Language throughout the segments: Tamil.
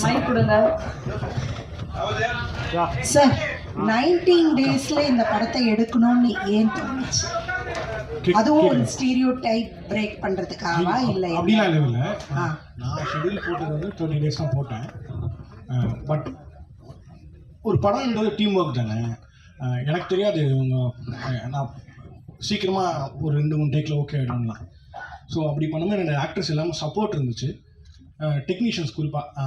மைக் கொடுங்க சார். 19 டேஸ்ல இந்த படத்தை எடுக்கணும்னு ஏன் தோணுச்சு? அதுவும் ஒரு ஸ்டீரியோ டைப் பிரேக் பண்றதுக்காகவா இல்லை? அப்படிலாம் இல்லை. நான் ஷெடியூல் போட்டது வந்து 30 டேஸ் தான் போட்டேன். பட் ஒரு படம்ன்றது டீம் ஒர்க் தானே. எனக்கு தெரியாது நான் சீக்கிரமாக ஒரு 2-3 டேக்கில் ஓகே ஆகிடும்லாம். ஸோ அப்படி பண்ணும்போது என்னோடய ஆக்டர்ஸ் எல்லாமே சப்போர்ட் இருந்துச்சு. டெக்னீஷியன்ஸ் குறிப்பாக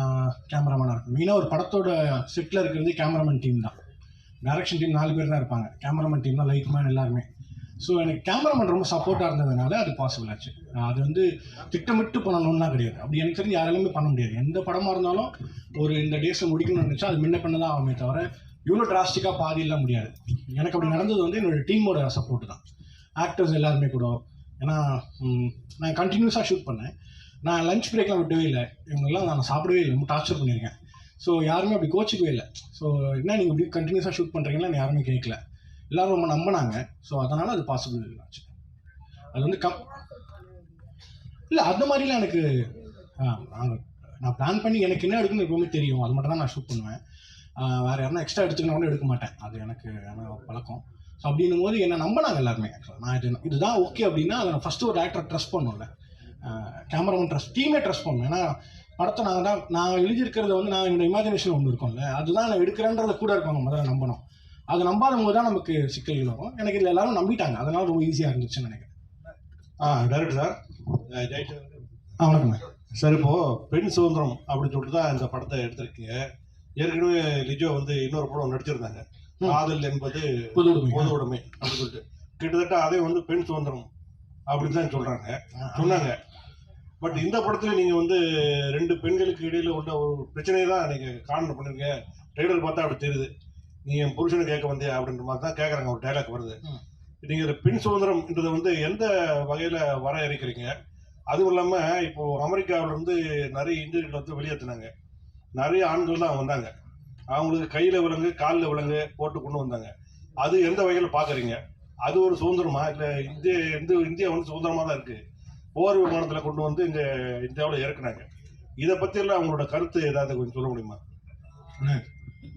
கேமராமேனாக இருக்கும். மெயினாக ஒரு படத்தோட செட்டில் இருக்கிறது கேமராமேன் டீம் தான். டைரக்ஷன் டீம் 4 பேர் தான் இருப்பாங்க. கேமராமேன் டீம் தான், லைட் மேன் எல்லாருமே. ஸோ எனக்கு கேமராமேன் ரொம்ப சப்போர்ட்டாக இருந்ததுனால அது பாசிபிள் ஆச்சு. அது வந்து திட்டமிட்டு பண்ணணும்னா கிடையாது. அப்படி எனக்கு தெரிஞ்சு யாராலுமே பண்ண முடியாது. எந்த படமாக இருந்தாலும் ஒரு இந்த டேஸை முடிக்கணும்னு நினச்சா அது முன்ன பண்ண தான் ஆகுமே தவிர இவ்வளோ டிராஸ்டிக்காக பாதியெல்லாம் முடியாது. எனக்கு அப்படி நடந்தது வந்து என்னோடய டீமோட சப்போர்ட் தான். ஆக்டர்ஸ் எல்லாருமே கூட. ஏன்னா நான் கண்டினியூஸாக ஷூட் பண்ணேன். நான் லஞ்ச் பிரேக்லாம் விட்டவே இல்லை. இவங்கெல்லாம் நான் சாப்பிடவே இல்லை, ரொம்ப டார்ச்சர் பண்ணியிருக்கேன். ஸோ யாருமே அப்படி கோச்சிக்கவே இல்லை. ஸோ என்ன நீங்கள் இப்படி கண்டினியூஸாக ஷூட் பண்ணுறீங்களா யாருமே கேட்கல. எல்லோரும் ரொம்ப நம்பினாங்க. ஸோ அதனால் அது பாசிபிள் ஆச்சு. அது வந்து இல்லை அந்த மாதிரிலாம் எனக்கு நான் பிளான் பண்ணி எனக்கு என்ன எடுக்கணும்னு எப்பவுமே தெரியும். அது மட்டும் தான் நான் ஷூட் பண்ணுவேன். வேறு யாருன்னா எக்ஸ்ட்ரா எடுத்துக்கணும் கூட எடுக்க மாட்டேன். அது எனக்கு பழக்கம். ஸோ அப்படின்னும் போது என்னை நம்பினாங்க எல்லாருமே. நான் இதுதான் ஓகே அப்படின்னா அதை நான் ஃபஸ்ட்டு ஒரு ஆக்டரை ட்ரஸ்ட் பண்ணல. கேமராமேன் ட்ரஸ்ட், டீமே ட்ரஸ்ட் பண்ணணும். ஏன்னா படத்தை நான் எழுதியிருக்கிறத வந்து நான் என்னோட இமேஜினேஷன் ஒன்று இருக்கும்ல, அதுதான் நான் எடுக்கிறேன்றத கூட இருக்கவங்க முதல்ல நம்பணும். அது நம்பாத போது தான் நமக்கு சிக்கல்கள் வரும். எனக்கு இதில் எல்லாரும் நம்பிட்டாங்க. அதனால ரொம்ப ஈஸியாக இருந்துச்சுன்னு நினைக்கிறேன். டைரக்டர் சார், வணக்கம் சார். இப்போது பெண் சுதந்திரம் அப்படின்னு சொல்லிட்டு தான் இந்த படத்தை எடுத்திருக்கீங்க. ஏற்கனவே லிஜோ வந்து இன்னொரு படம் நடிச்சிருந்தாங்க, காதல் என்பது பொது உடைமை அப்படின்னு சொல்லிட்டு. கிட்டத்தட்ட அதே வந்து பெண் சுதந்திரம் அப்படின்னு தான் சொன்னாங்க. பட் இந்த படத்துல நீங்க வந்து 2 பெண்களுக்கு இடையில உள்ள ஒரு பிரச்சனையை தான் நீங்க காரணம் பண்ணிருக்கீங்க. ட்ரெய்லர் பார்த்தா அப்படி தெரியுது. நீ என் புருஷனை கேட்க வந்தியா அப்படின்ற மாதிரி தான் கேட்குறாங்க. ஒரு டைலாக் வருது. நீங்க பெண் சுதந்திரம்ன்றதை வந்து எந்த வகையில வரையறுக்கிறீங்க? அதுவும் இல்லாம இப்போ அமெரிக்காவில இருந்து நிறைய இந்தியர்கள் வந்து வெளியேற்றினாங்க. நிறைய ஆண்கள் தான் வந்தாங்க. அவங்களுக்கு கையில விலங்கு காலில் விலங்கு போட்டு கொண்டு வந்தாங்க. அது எந்த வகையில பாக்குறீங்க? அது ஒரு சுதந்திரமா? இல்லை இந்தியா வந்து சுதந்திரமா தான் இருக்கு. போர் விமானத்தில் கொண்டு வந்து இங்கே இந்தியாவில் இறக்குனாங்க. இதை பற்றியெல்லாம் அவங்களோட கருத்து ஏதாவது கொஞ்சம் சொல்ல முடியுமா?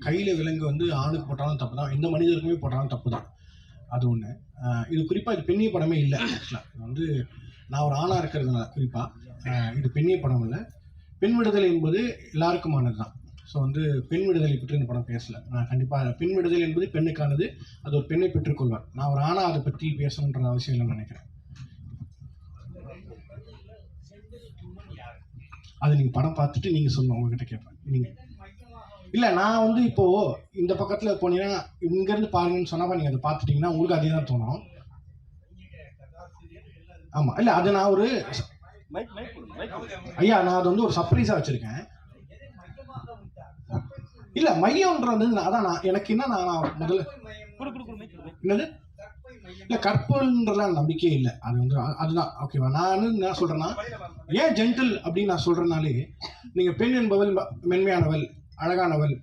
கையில் விலங்கு வந்து ஆணுக்கு போட்டாலும் தப்பு தான், எந்த மனிதருக்குமே போட்டாலும் தப்பு தான். அது ஒன்று. இது குறிப்பாக இது பெண்ணிய படமே இல்லை. ஆக்சுவலாக இது வந்து நான் ஒரு ஆணாக இருக்கிறதுனால குறிப்பாக இது பெண்ணிய படம் இல்லை. பெண் விடுதலை என்பது எல்லாருக்குமானது தான். ஸோ வந்து பெண் விடுதலை பற்றி இந்த படம் பேசலை. நான் கண்டிப்பாக பெண் விடுதலை என்பது பெண்ணுக்கானது. அது ஒரு பெண்ணை பெற்றுக்கொள்வார். நான் ஒரு ஆணாக அதை பற்றி பேசணுன்ற அவசியம் இல்லைன்னு நினைக்கிறேன். அது நீங்கள் படம் பார்த்துட்டு நீங்கள் சொல்லணும். உங்ககிட்ட கேட்பேன். நீங்கள் இல்லை, நான் வந்து இப்போது இந்த பக்கத்தில் போனீங்கன்னா இங்கேருந்து பாருங்கன்னு சொன்னால் நீங்கள் அதை பார்த்துட்டிங்கன்னா உங்களுக்கு அதே தான் தோணும். ஆமாம், இல்லை அது நான் ஒரு ஐயா நான் அது வந்து ஒரு சர்ப்ரைஸாக வச்சுருக்கேன். இல்லை மையம்ன்றது அதான் நான் எனக்கு என்ன நான் முதல்ல என்னது இல்லை கற்பல்ன்றலாம் நம்பிக்கையே இல்லை. அது வந்து அதுதான் ஓகேவா. நான் என்ன சொல்கிறேன்னா, ஏன் ஜென்டில் அப்படின்னு நான் சொல்கிறனாலே, நீங்கள் பெண் என்பவள் மென்மையானவள், அழகானவள்,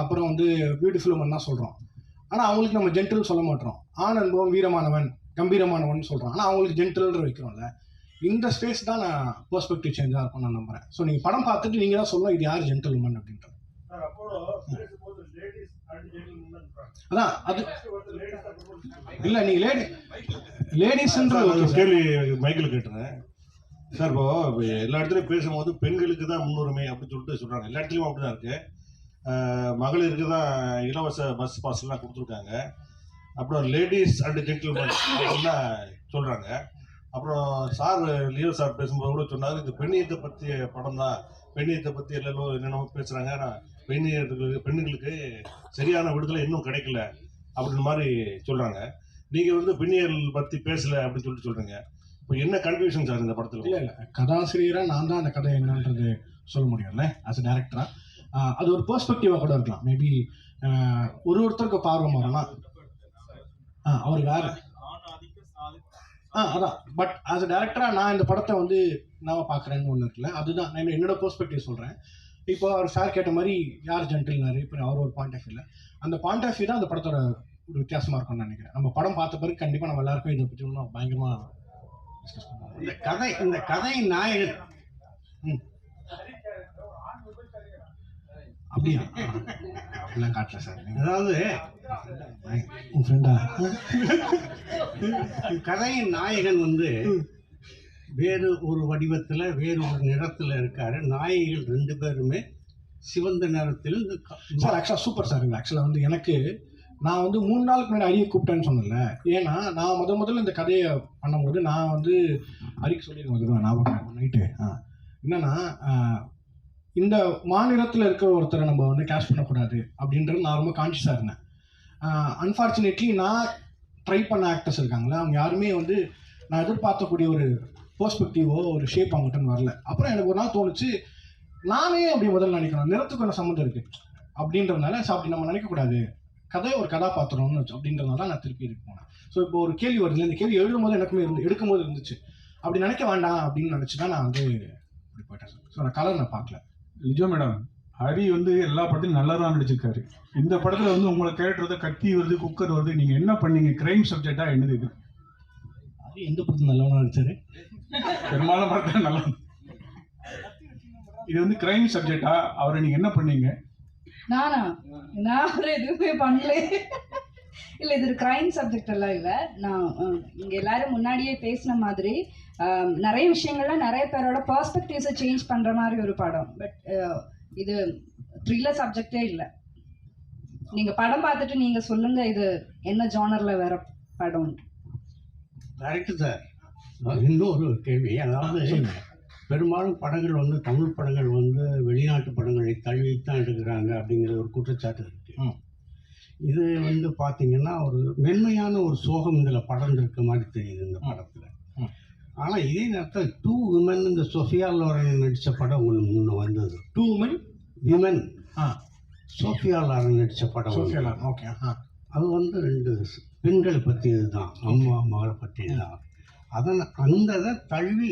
அப்புறம் வந்து பியூட்டிஃபுல் உமன் தான் சொல்கிறோம். ஆனால் அவங்களுக்கு நம்ம ஜென்டில் சொல்ல மாட்டோம். ஆண் என்பவன் வீரமானவன், கம்பீரமானவன் சொல்கிறோம். ஆனால் அவங்களுக்கு ஜென்டில்ன்ற வைக்கிறோம்ல. இந்த ஸ்பேஸ் தான் நான் பெர்ஸ்பெக்டிவ் சேஞ்சாக இருக்கும் நான் நம்புகிறேன். ஸோ நீங்கள் படம் பார்த்துட்டு நீங்கள் தான் சொல்லணும் இது யார் ஜென்டில் உமன் அப்படின்றது. அதான் அது இல்லை, நீங்கள் லேடிஸ்ன்ற கேள்வி மைக்கில் கேட்டுறேன் சார். இப்போ எல்லா இடத்துலையும் பேசும்போது பெண்களுக்கு தான் முன்னுரிமை அப்படின்னு சொல்கிறாங்க. எல்லா இடத்துலையும் அப்படி தான் இருக்குது. மகளிருக்கு தான் இலவச பஸ் பாஸ்லாம் கொடுத்துருக்காங்க. அப்புறம் லேடிஸ் அண்ட் ஜென்டில்மேன் அப்படின்னு சொல்கிறாங்க. அப்புறம் சார் லியோ சார் பேசும்போது கூட சொன்னார், இது பெண்ணியத்தை பற்றிய படம் தான், பெண்ணியத்தை பற்றி எல்லாரும் என்னென்னமோ பேசுகிறாங்க. ஆனால் பெண்ணுங்களுக்கு சரியான விடுதலை இன்னும் கிடைக்கல அப்படின்னு மாதிரி சொல்கிறாங்க. நீங்கள் வந்து பெண்ணியல் பற்றி பேசலை அப்படின்னு சொல்கிறீங்க. இப்போ என்ன கன்ஃபியூஷன் சார் இந்த படத்தில்? இல்லை இல்லை, கதாசிரியராக நான் தான் அந்த கதை என்னன்றது சொல்ல முடியும்ல. ஆஸ் அ டேரக்டராக அது ஒரு பெர்ஸ்பெக்டிவாக கூட இருக்கலாம். மேபி ஒருத்தருக்கு பார்வை மாறலாம். அவர் வேறு அதான். பட் ஆஸ் அ டேரக்டராக நான் இந்த படத்தை வந்து நான் பார்க்குறேன்னு ஒன்று இருக்குல்ல, அதுதான் நான் என்னோட பெர்ஸ்பெக்டிவ் சொல்கிறேன். இப்போ அவர் சார் கேட்ட மாதிரி யார் ஜென்டில்னாரு, இப்போ அவர் ஒரு பாயிண்ட் ஆஃப் வியூவில் அந்த பாயிண்ட் ஆஃப் வியூ தான் அந்த படத்தோட ஒரு வித்தியாசமாக இருக்கும்னு நினைக்கிறேன். நம்ம படம் பார்த்த பிறகு கண்டிப்பாக நம்ம எல்லாருக்கும் இதை பற்றி ஒன்றும் பயங்கரமாக டிஸ்கஸ் பண்ணுவோம். இந்த கதை நாயகன் அப்படியா? அப்படிலாம் காட்டல சார். அதாவது உன் ஃப்ரெண்டா? கதையின் நாயகன் வந்து வேறு ஒரு வடிவத்தில் வேறு ஒரு நிறத்தில் இருக்காரு. நாயகிகள் 2 பேருமே சிவந்த நிறத்தில் சார் ஆக்சுவலாக சூப்பர் சார். ஆக்சுவலாக வந்து எனக்கு நான் வந்து 3 நாளுக்கு முன்னாடி அரியை கூப்பிட்டேன்னு சொன்னேன்ல. ஏன்னா நான் முதல்ல இந்த கதையை பண்ணும்போது நான் வந்து அரிக்கு சொல்லியிருக்கேன் ஞாபகம் நைட்டு. என்னன்னா இந்த மாநிலத்தில் இருக்கிற ஒருத்தரை நம்ம வந்து கேஷ் பண்ணக்கூடாது அப்படின்றது நான் ரொம்ப கான்ஷியஸாக இருந்தேன். அன்ஃபார்ச்சுனேட்லி நான் ட்ரை பண்ண ஆக்டர்ஸ் இருக்காங்களே, அவங்க யாருமே வந்து நான் எதிர்பார்க்கக்கூடிய ஒரு பெர்ஸ்பெக்டிவோ ஒரு ஷேப் அவங்ககிட்ட வரல. அப்புறம் எனக்கு ஒரு நாள் தோணுச்சு, நானே அப்படி முதல்ல நினைக்கணும், நிறத்துக்கு என்ன சம்மந்தம் இருக்குது அப்படின்றதுனால அப்படி நம்ம நினைக்கக்கூடாது, கதை ஒரு கதாபாத்திரம்னு வச்சு அப்படின்றதுனால தான் நான் திருப்பி இதுக்கு போனேன். ஸோ இப்போ ஒரு கேள்வி வருது, இந்த கேள்வி எழுதும்போது எனக்குமே எடுக்கும்போது இருந்துச்சு, அப்படி நினைக்க வேண்டாம் அப்படின்னு நினச்சி தான் நான் வந்து இப்படி போயிட்டேன் சார். ஸோ நான் கலர் நான் பார்க்கல. லிஜோ மேடம், ஹரி வந்து எல்லா படத்திலும் நல்லா தான் நடிச்சிருக்காரு. இந்த படத்தில் வந்து உங்களை கேட்டுறது கத்தி வருது, குக்கர் வருது, நீங்கள் என்ன பண்ணீங்க? கிரைம் சப்ஜெக்டாக என்னது இது? ஹரி எந்த படத்தில் நல்லவனா நடிச்சாரு? பெரும்பாலும் படத்தில் நல்லா. இது வந்து கிரைம் சப்ஜெக்டா? அவரை நீங்கள் என்ன பண்ணீங்க? நான் ஒரு எதுவுமே பண்ணல. இல்லை, இது ஒரு கிரைம் சப்ஜெக்ட் எல்லாம் இல்லை. நான் இங்கே எல்லாரும் முன்னாடியே பேசின மாதிரி நிறைய விஷயங்கள்ல நிறைய பேரோட பெர்ஸ்பெக்டிவ்ஸை சேஞ்ச் பண்ணுற மாதிரி ஒரு படம். பட் இது த்ரில்லர் சப்ஜெக்டே இல்லை. நீங்கள் படம் பார்த்துட்டு நீங்கள் சொல்லுங்கள் இது என்ன ஜானரில் வேற படம். Correct sir. இன்னொரு கேள்வி, அதாவது பெரும்பாலும் படங்கள் வந்து தமிழ் படங்கள் வந்து வெளிநாட்டு படங்களை தழுவித்தான் எடுக்கிறாங்க அப்படிங்கிற ஒரு குற்றச்சாட்டு இருக்கு. இது வந்து பார்த்தீங்கன்னா ஒரு மென்மையான ஒரு சோகம் இதில் படம் இருக்க மாதிரி தெரியுது இந்த படத்தில். ஆனால் இதே நேரத்தில் 2 women இந்த சோஃபியா லாரன் நடித்த படம் ஒன்று முன்ன வந்தது. 2 women சோஃபியா லாரன் நடித்த படம். Sophia Loren, okay. அது வந்து 2 பெண்களை பற்றியது தான், அம்மா மகளை பற்றியது தான். அந்த தழுவி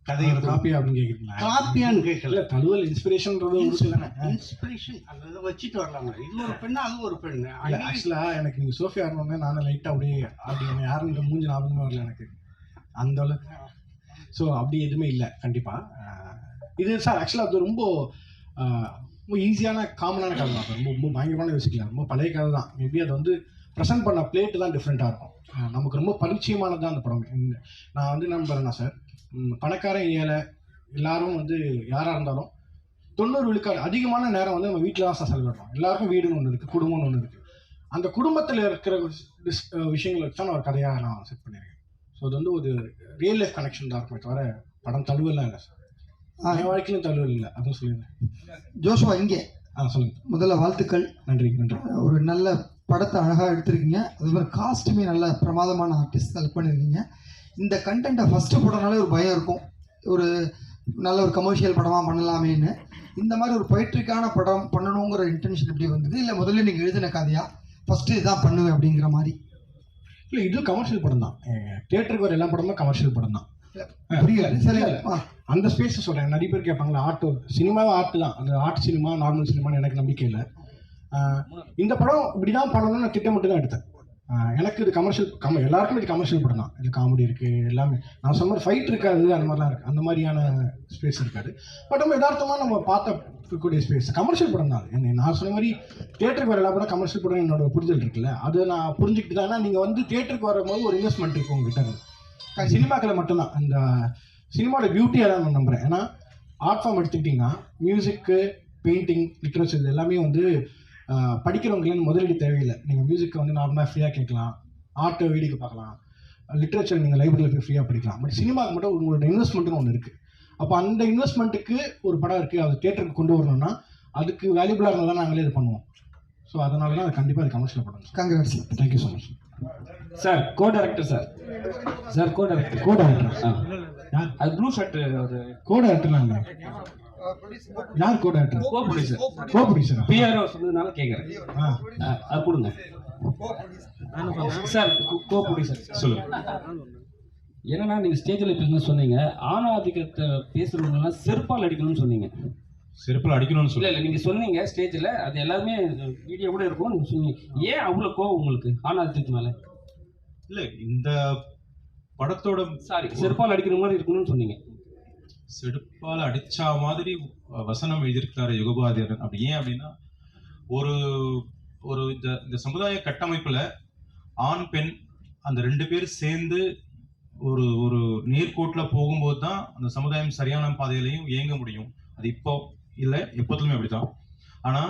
கதையை காப்பியா அப்படின்னு கேட்குறீங்களா? காப்பியான்னு கேட்கல, தழுவல் இன்ஸ்பிரேஷன்றது இன்ஸ்பிரேஷன். அதை வச்சுட்டு வரலாமா? இது ஒரு பெண்ணா அது ஒரு பெண்ணு. ஆக்சுவலாக எனக்கு நீங்கள் சோஃபியா ஆடணுன்னே நானும் லைட்டாக அப்படியே அப்படி யாரும் இந்த மூஞ்சி ஞாபகமே வரல எனக்கு அந்த அளவுக்கு. ஸோ அப்படி எதுவுமே இல்லை கண்டிப்பாக. இது சார் ஆக்சுவலாக அது ரொம்ப ஈஸியான காமனான கதை தான் சார். ரொம்ப பயங்கரமான யோசிக்கலாம், ரொம்ப பழைய கதை தான். மேபி அது வந்து ப்ரெசென்ட் பண்ண பிளேட்டு தான் டிஃப்ரெண்ட்டாக இருக்கும். நமக்கு ரொம்ப பரிச்சயமானது தான் அந்த படம். நான் வந்து நம்புறேன்னா சார், பணக்காரன் ஏழை எல்லாரும் வந்து யாராக இருந்தாலும் 90 விழுக்காடு அதிகமான நேரம் வந்து நம்ம வீட்டில் தான் சார் செலவிடுறோம். எல்லாருக்கும் வீடுன்னு ஒன்று இருக்குது, குடும்பம்னு ஒன்று இருக்குது. அந்த குடும்பத்தில் இருக்கிற விஷயங்களை வச்சு தான் ஒரு கதையாக நான் செட் பண்ணியிருக்கேன். ஸோ அது வந்து ஒரு ரியல் லைஃப் கனெக்ஷன் தான் இருக்குமே தவிர படம் தழுவலாம் இல்லை சார். என் வாழ்க்கையிலும் தழுவல் இல்லை, அதுவும் சொல்லிடுறேன். ஜோஷுவா இங்கே சொல்லுங்கள். முதல்ல வாழ்த்துக்கள். நன்றி நன்றி. ஒரு நல்ல படத்தை அழகாக எடுத்திருக்கீங்க. அது மாதிரி காஸ்ட்டுமே நல்ல பிரமாதமான ஆர்டிஸ்ட் செலக்ட் பண்ணியிருக்கீங்க. இந்த கண்டென்ட்டை ஃபஸ்ட்டு போட்டனாலே ஒரு பயம் இருக்கும், ஒரு நல்ல ஒரு கமர்ஷியல் படமாக பண்ணலாமேன்னு. இந்த மாதிரி ஒரு பொய்ட்ரிக்கான படம் பண்ணணுங்கிற இன்டென்ஷன் எப்படி வந்தது? இல்லை முதல்ல நீங்கள் எழுதின கதையா ஃபஸ்ட்டு இதுதான் பண்ணுவேன் அப்படிங்கிற மாதிரி? இல்லை, இது கமர்ஷியல் படம் தான். தியேட்டருக்கு வர எல்லா படமும் கமர்ஷியல் படம் தான். புரியல சரி. அந்த ஸ்பேஸ் சொல்கிறேன். நிறைய பேர் கேட்பாங்களா, ஆர்ட் சினிமாவும் ஆர்ட் தான், அது ஆர்ட் சினிமா நார்மல் சினிமான்னு எனக்கு நம்பிக்கை இல்லை. இந்த படம் இப்படி தான் பண்ணணும்னு நான் திட்டமிட்டு தான் எடுத்தேன். எனக்கு இது கமர்ஷியல் எல்லாருக்கும் இது கமர்ஷியல் படம் தான். இது காமெடி இருக்குது, எல்லாமே நான் சொன்ன மாதிரி ஃபைட் இருக்காது, அந்த மாதிரிலாம் இருக்குது, அந்த மாதிரியான ஸ்பேஸ் இருக்காது. பட் நம்ம யதார்த்தமாக நம்ம பார்க்கக்கூடிய ஸ்பேஸ் கமர்ஷியல் படம் தான். நான் சொன்ன மாதிரி தியேட்டருக்கு வர எல்லா படம் கமர்ஷியல் படம் என்னோட புரிதல் இருக்குல்ல, அது நான் புரிஞ்சுக்கிட்டு தான். நீங்கள் வந்து தியேட்டருக்கு வரும்போது ஒரு இன்வெஸ்ட்மெண்ட் இருக்கும் உங்ககிட்ட. சினிமாக்களை மட்டும்தான் அந்த சினிமாவோட பியூட்டியாக தான் நான் நம்புகிறேன். ஏன்னா ஆர்ட் ஃபார்ம் எடுத்துக்கிட்டிங்கன்னா மியூசிக்கு, பெயிண்டிங், லிட்ரேச்சர் இது எல்லாமே வந்து படிக்கிறவங்களுக்கு முதலீடு தேவையில்லை. நீங்கள் மியூசிக்கை வந்து நார்மலாக ஃப்ரீயாக கேட்கலாம், ஆர்ட்டை வீடியோக்கு பார்க்கலாம், லிட்ரேச்சர் நீங்கள் லைப்ரரியில் போய் ஃப்ரீயாக படிக்கலாம். பட் சினிமாவுக்கு மட்டும் உங்களோட இன்வெஸ்ட்மெண்ட்டுன்னு ஒன்று இருக்குது. அப்போ அந்த இன்வெஸ்ட்மெண்ட்டுக்கு ஒரு படம் இருக்குது, அது தியேட்டருக்கு கொண்டு வரணும்னா அதுக்கு வேல்யூபிளாக இருந்தால் தான் நாங்களே இது பண்ணுவோம். ஸோ அதனால தான் அது கண்டிப்பாக அது கமர்ஷியல் படம். காங்கிரஸ். Thank you so much sir. Co director sir. Sir co director. Co director அது ப்ளூ ஷர்ட். ஒரு கோ டைரக்டர்லாம் இல்லை. யார் co director? Co producer. Co producer PRO சொன்னதுனால கேட்குறேன். அது கொடுங்க சார். கோ ப்ரொடியூசர் சொல்லுங்க. என்னன்னா நீங்கள் ஸ்டேஜில் பேசணும்னு சொன்னீங்க, ஆணாதிக்கத்தை பேசுகிறவங்கலாம் செருப்பால் அடிக்கணும்னு சொன்னீங்க. செருப்பில் அடிக்கணும்னு இல்லை இல்லை, நீங்கள் சொன்னீங்க ஸ்டேஜில், அது எல்லாருமே வீடியோ கூட இருக்கும். நீங்கள் சொன்னீங்க, ஏன் அவ்வளோ கோவம் உங்களுக்கு ஆணாதிக்கத்து மேலே? இல்லை, இந்த படத்தோட சாரி, செருப்பால் அடிக்கிற மாதிரி இருக்கணும்னு சொன்னீங்க. செடுப்பால் அடிச்சா மாதிரி வசனம் எழுதியிருக்காரு யுகபாரதியார். அப்படி ஏன் அப்படின்னா, ஒரு ஒரு இந்த சமுதாய கட்டமைப்புல ஆண் பெண் அந்த 2 பேர் சேர்ந்து ஒரு ஒரு நேர்கோட்டுல போகும்போது தான் அந்த சமுதாயம் சரியான பாதையிலையும் இயங்க முடியும். அது இப்போ இல்லை, எப்போதுமே அப்படிதான். ஆனா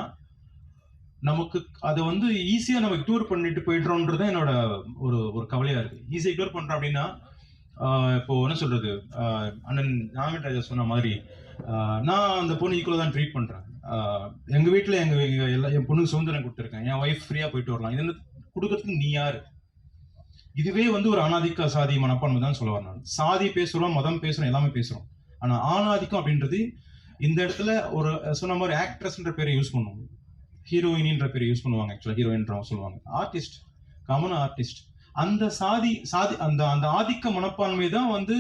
நமக்கு அதை வந்து ஈஸியா நம்ம இக்னோர் பண்ணிட்டு போயிடுறோன்றது என்னோட ஒரு ஒரு கவலையா இருக்கு. ஈஸியா இக்னோர் பண்றோம் அப்படின்னா, இப்போ என்ன சொல்றது, அண்ணன் நாகன் ராஜா சொன்ன மாதிரி நான் அந்த பொண்ணு ஈக்குவலாக தான் ட்ரீட் பண்றேன். எங்க வீட்டுல என் பொண்ணுக்கு சுதந்திரம் கொடுத்துருக்கேன், என் ஒய்ஃப் ஃப்ரீயா போயிட்டு வரலாம். இது கொடுக்கறதுக்கு நீ யாரு? இதுவே வந்து ஒரு ஆணாதிக்க சாதி மனப்பான்மை தான் சொல்லுவார். நான் சாதி பேசுறோம், மதம் பேசுறோம், எல்லாமே பேசுறோம். ஆனா ஆணாதிக்கம் அப்படின்றது இந்த இடத்துல ஒரு சொன்ன மாதிரி ஆக்ட்ரஸ்ன்ற பேரை யூஸ் பண்ணுவோம், ஹீரோயினின்ற பேரை யூஸ் பண்ணுவாங்க. ஆக்சுவலா ஹீரோயின்றவங்க சொல்லுவாங்க, ஆர்டிஸ்ட், காமன் ஆர்டிஸ்ட். அந்த சாதி அந்த அந்த ஆதிக்க மனப்பான்மை தான் வந்து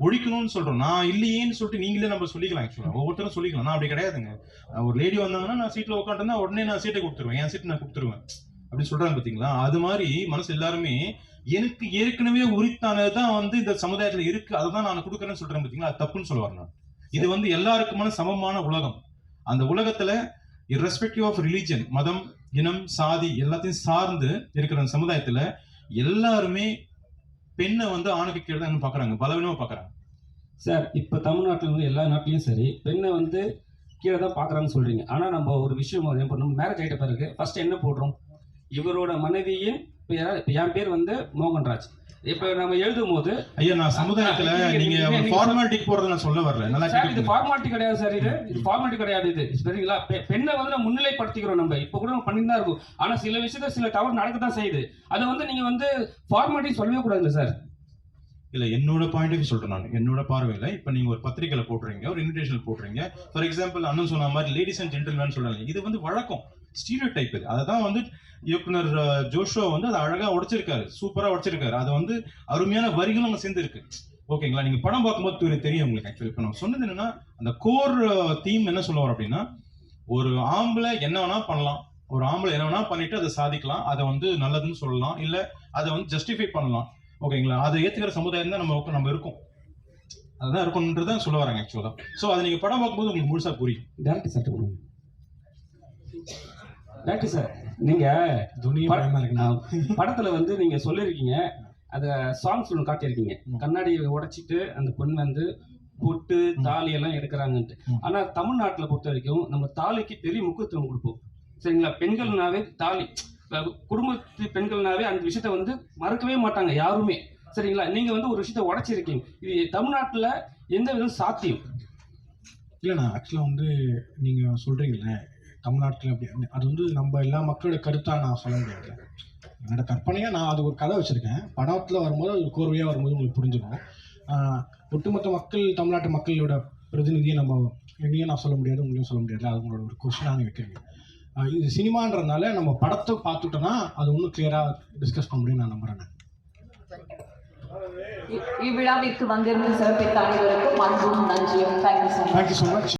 ஒழிக்கணும்னு சொல்றோம். நான் இல்லையேன்னு சொல்லிட்டு நீங்களே நம்ம சொல்லிக்கலாம். ஆக்சுவலா ஒவ்வொருத்தரும் சொல்லிக்கலாம். நான் அப்படி கிடையாதுங்க. ஒரு லேடி வந்தாங்கன்னா நான் சீட்ல உட்காந்துருந்தா உடனே நான் சீட்டை கொடுத்துருவேன், என் சீட் நான் கொடுத்துருவேன் அப்படின்னு சொல்றாங்க பாத்தீங்களா? அது மாதிரி மனசு எல்லாருமே எனக்கு ஏற்கனவே உரித்தானதுதான் வந்து இந்த சமுதாயத்துல இருக்கு, அதை தான் நான் கொடுக்குறேன்னு சொல்றேன் பாத்தீங்களா? அது தப்புன்னு சொல்லுவார். நான் இது வந்து எல்லாருக்குமான சமமான உலகம். அந்த உலகத்துல irrespective ஆஃப் ரிலீஜன், மதம், இனம், சாதி எல்லாத்தையும் சார்ந்து இருக்கிற அந்த சமுதாயத்துல எல்லாருமே பெண்ணை வந்து ஆணுக்கு கீழே தான் பாக்குறாங்க, பலவீனமா பாக்குறாங்க. சார், இப்போ தமிழ்நாட்டில் வந்து எல்லா நாட்டிலையும் சரி பெண்ணை வந்து கீழே தான் பார்க்குறாங்கன்னு சொல்கிறீங்க. ஆனால் நம்ம ஒரு விஷயம், இப்போ நம்ம மேரேஜ் ஆகிட்ட பிறகு ஃபர்ஸ்ட் என்ன போடுறோம்? இவரோட மனைவியின் பேர். இப்போ என் பேர் வந்து மோகன்ராஜ். இப்போ நம்ம எழுதும் போது ஐயா, நான் சமுதாயத்துல நீங்க ஃபார்மாலிட்டி போடுறத நான் சொல்ல வரல. நல்லா சார், இது ஃபார்மாலிட்டி கிடையாது சார், இது ஃபார்மாலிட்டி கிடையாது. இது சரிங்களா? பெண்ணை வந்து நம்ம முன்னிலைப்படுத்திக்கிறோம். நம்ம இப்போ கூட நம்ம பண்ணிட்டு தான் இருக்கும். ஆனால் சில விஷயத்த சில தவறு நடக்க தான் செய்யுது. அதை வந்து நீங்க வந்து ஃபார்மாலிட்டி சொல்லவே கூடாதுல்ல சார்? இல்ல, என்னோட பாயிண்ட் ஆஃப் சொல்றேன். நான் என்னோட பார்வையில இப்ப நீங்க ஒரு பத்திரிகையில போடுறீங்க, ஒரு இன்விடேஷன் போடுறீங்க. ஃபார் எக்ஸாம்பிள் அண்ணன் சொன்ன மாதிரி லேடிஸ் அண்ட் ஜென்டில்மேன் சொல்றாங்க. இது வந்து வழக்கம், ஸ்டீரியோ டைப். இது அதான் வந்து இயக்குனர் ஜோஷோ வந்து அதை அழகா உடைச்சிருக்காரு, சூப்பரா உடைச்சிருக்காரு. அது வந்து அருமையான வரிகளும் அங்க சேர்ந்து இருக்கு. ஓகேங்களா? நீங்க படம் பார்க்கும்போது தெரியும் உங்களுக்கு. ஆக்சுவலி இப்ப நம்ம சொன்னது என்னன்னா, அந்த கோர் தீம் என்ன சொல்லுவார் அப்படின்னா, ஒரு ஆம்பளை என்ன வேணா பண்ணலாம், ஒரு ஆம்பளை என்ன வேணா பண்ணிட்டு அதை சாதிக்கலாம், அதை வந்து நல்லதுன்னு சொல்லலாம், இல்ல அதை வந்து ஜஸ்டிஃபை பண்ணலாம். ஓகேங்களா? அதை ஏத்துக்கிற சமுதாயம் தான் நம்ம இருக்கோம், அதுதான் இருக்கும்ன்றதான் சொல்ல வராங்க ஆக்சுவலா. சோ அதை நீங்க படம் பார்க்கும்போது உங்களுக்கு முழுசா புரியும். டேரக்டர் சார் கொடுங்க. டேரக்டர் சார், நீங்க படத்துல வந்து நீங்க சொல்லிருக்கீங்க, அத சாங்ஸ் ஒன்று காட்டியிருக்கீங்க, கண்ணாடியை உடைச்சிட்டு அந்த பொண்ணு வந்து பொட்டு தாலி எல்லாம் எடுக்கிறாங்கன்ட்டு. ஆனா தமிழ்நாட்டுல பொறுத்த வரைக்கும் நம்ம தாலிக்கு பெரிய முக்கியத்துவம் கொடுப்போம். சரிங்களா? பெண்கள்னாவே தாலி, குடும்பத்து பெண்கள்னாவே அந்த விஷயத்த வந்து மறக்கவே மாட்டாங்க யாருமே. சரிங்களா? நீங்க வந்து ஒரு விஷயத்த உடைச்சிருக்கீங்க. இது தமிழ்நாட்டுல எந்த விதம் சாத்தியம்? இல்லைண்ணா, ஆக்சுவலாக வந்து நீங்கள் சொல்கிறீங்களே தமிழ்நாட்டில் அப்படி, அது வந்து நம்ம எல்லா மக்களோட கருத்தாக நான் சொல்ல முடியாது. என்னோட கற்பனையாக நான் அது ஒரு கதை வச்சுருக்கேன். படத்தில் வரும்போது அது கோர்வையாக வரும்போது உங்களுக்கு புரிஞ்சுக்கும். ஒட்டுமொத்த மக்கள், தமிழ்நாட்டு மக்களோட பிரதிநிதியை நம்ம என்னையும் நான் சொல்ல முடியாது, உங்களையும் சொல்ல முடியாது. அது உங்களோட ஒரு கொஸ்டினாக வைக்கிறீங்க. இது சினிமான்றதுனால நம்ம படத்தை பார்த்துட்டோன்னா அது இன்னும் கிளியராக டிஸ்கஸ் பண்ண முடியும் நான் நம்புகிறேன். இவ்விழாவிற்கு வந்திருந்து சிறப்பித்த அனைவருக்கும் அன்பும் நன்றியும். Thank you so much.